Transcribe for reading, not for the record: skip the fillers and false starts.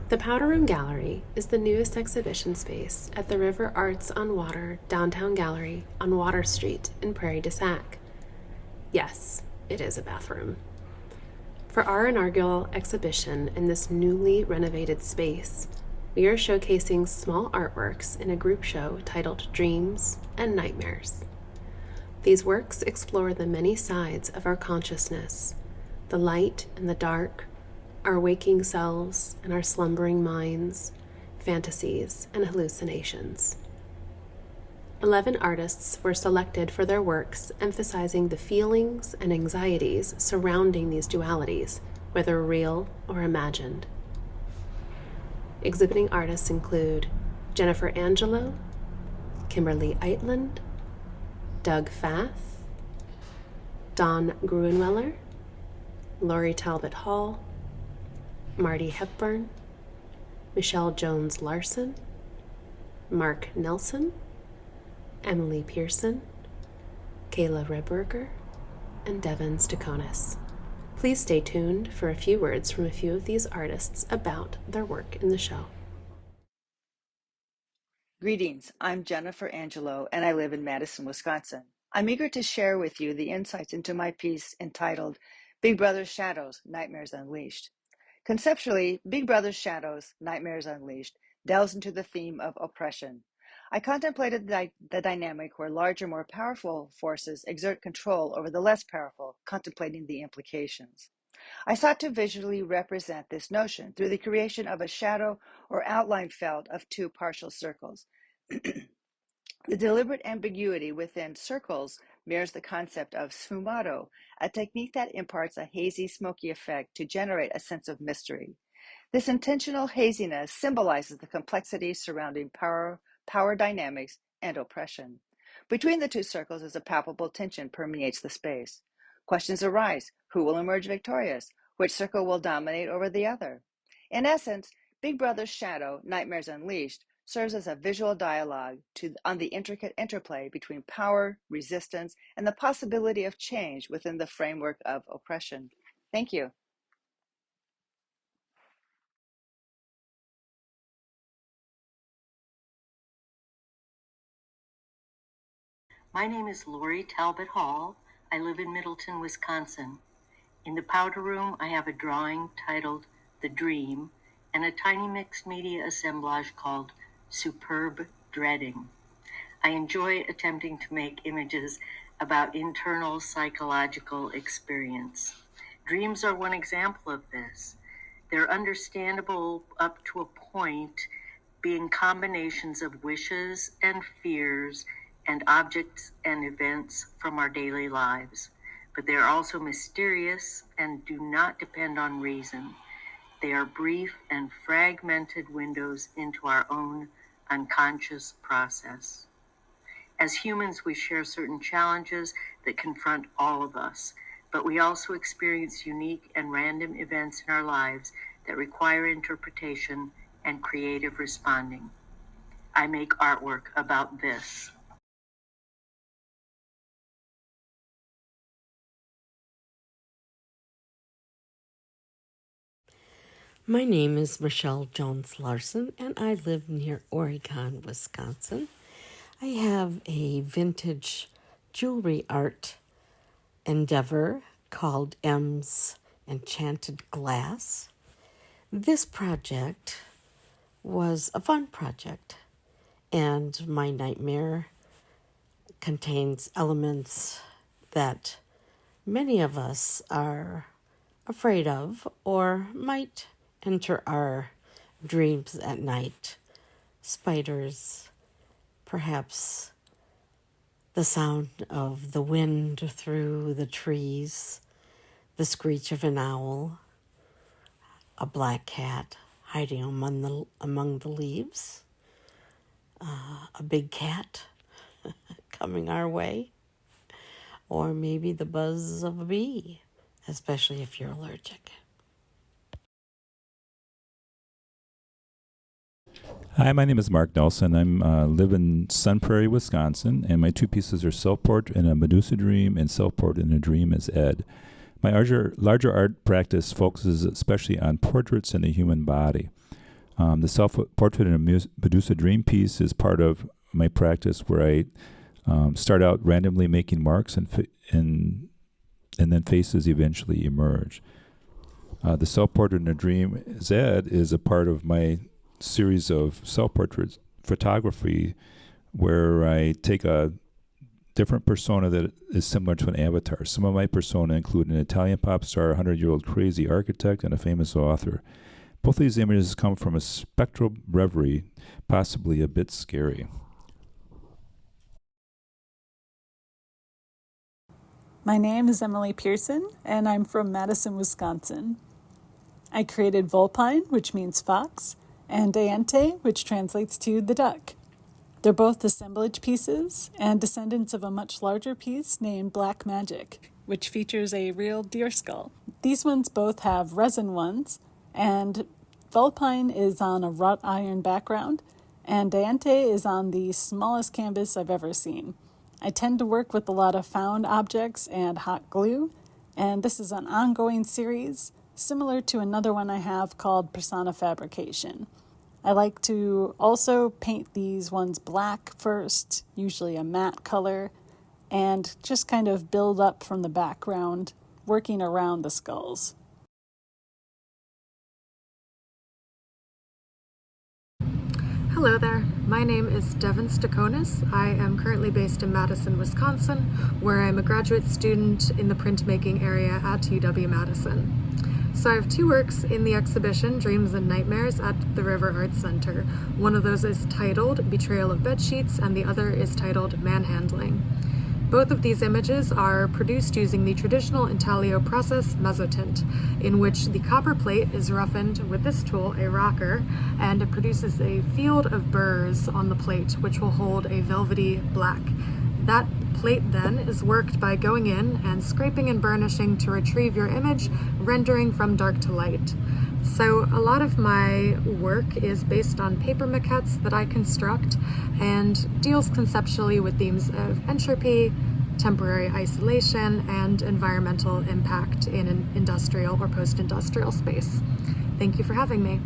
The Powder Room Gallery is the newest exhibition space at the River Arts on Water Downtown Gallery on Water Street in Prairie du Sac. Yes, it is a bathroom. For our inaugural exhibition in this newly renovated space, we are showcasing small artworks in a group show titled Dreams and Nightmares. These works explore the many sides of our consciousness, the light and the dark, our waking selves and our slumbering minds, fantasies and hallucinations. 11 artists were selected for their works emphasizing the feelings and anxieties surrounding these dualities, whether real or imagined. Exhibiting artists include Jennifer Angelo, Kimberly Eitland, Doug Fath, Don Gruenweller, Lori Talbot Hall, Marty Hepburn, Michelle Jones Larson, Mark Nelson, Emily Pearson, Kayla Reberger, and Devin Stakonis. Please stay tuned for a few words from a few of these artists about their work in the show. Greetings, I'm Jennifer Angelo, and I live in Madison, Wisconsin. I'm eager to share with you the insights into my piece entitled Big Brother's Shadows, Nightmares Unleashed. Conceptually, Big Brother's Shadows, Nightmares Unleashed delves into the theme of oppression. I contemplated the dynamic where larger, more powerful forces exert control over the less powerful, contemplating the implications. I sought to visually represent this notion through the creation of a shadow or outline felt of two partial circles. The deliberate ambiguity within circles mirrors the concept of sfumato, a technique that imparts a hazy, smoky effect to generate a sense of mystery. This intentional haziness symbolizes the complexities surrounding power dynamics and oppression. Between the two circles is a palpable tension permeates the space. Questions arise: who will emerge victorious? Which circle will dominate over the other? In essence, Big Brother's Shadow, Nightmares Unleashed, serves as a visual dialogue on the intricate interplay between power, resistance, and the possibility of change within the framework of oppression. Thank you. My name is Lori Talbot Hall. I live in Middleton, Wisconsin. In the powder room, I have a drawing titled The Dream and a tiny mixed media assemblage called Superb Dreading. I enjoy attempting to make images about internal psychological experience. Dreams are one example of this. They're understandable up to a point, being combinations of wishes and fears and objects and events from our daily lives. But they are also mysterious and do not depend on reason. They are brief and fragmented windows into our own unconscious process. As humans, we share certain challenges that confront all of us, but we also experience unique and random events in our lives that require interpretation and creative responding. I make artwork about this. My name is Michelle Jones Larson, and I live near Oregon, Wisconsin. I have a vintage jewelry art endeavor called M's Enchanted Glass. This project was a fun project, and my nightmare contains elements that many of us are afraid of or might enter our dreams at night. Spiders, perhaps the sound of the wind through the trees, the screech of an owl, a black cat hiding among the leaves, a big cat coming our way, or maybe the buzz of a bee, especially if you're allergic. Hi, my name is Mark Nelson. I live in Sun Prairie, Wisconsin, and my two pieces are Self-Port in a Medusa Dream and Self-Port in a Dream as Ed. My larger art practice focuses especially on portraits in the human body. The self-portrait in a Medusa dream piece is part of my practice where I start out randomly making marks and then faces eventually emerge. The self-portrait in a dream, Zed, is a part of my series of self-portrait photography where I take a different persona that is similar to an avatar. Some of my persona include an Italian pop star, a 100-year-old crazy architect, and a famous author. Both of these images come from a spectral reverie, possibly a bit scary. My name is Emily Pearson, and I'm from Madison, Wisconsin. I created vulpine, which means fox, and deante, which translates to the duck. They're both assemblage pieces and descendants of a much larger piece named Black Magic, which features a real deer skull. These ones both have resin ones, and vulpine is on a wrought iron background, and deante is on the smallest canvas I've ever seen. I tend to work with a lot of found objects and hot glue, and this is an ongoing series, similar to another one I have called Persona Fabrication. I like to also paint these ones black first, usually a matte color, and just kind of build up from the background, working around the skulls. Hello there, my name is Devin Stakonis. I am currently based in Madison, Wisconsin, where I'm a graduate student in the printmaking area at UW-Madison. So I have two works in the exhibition, Dreams and Nightmares, at the River Arts Center. One of those is titled Betrayal of Bedsheets, and the other is titled Manhandling. Both of these images are produced using the traditional intaglio process, mezzotint, in which the copper plate is roughened with this tool, a rocker, and it produces a field of burrs on the plate, which will hold a velvety black. That plate then is worked by going in and scraping and burnishing to retrieve your image, rendering from dark to light. So a lot of my work is based on paper maquettes that I construct and deals conceptually with themes of entropy, temporary isolation, and environmental impact in an industrial or post-industrial space. Thank you for having me.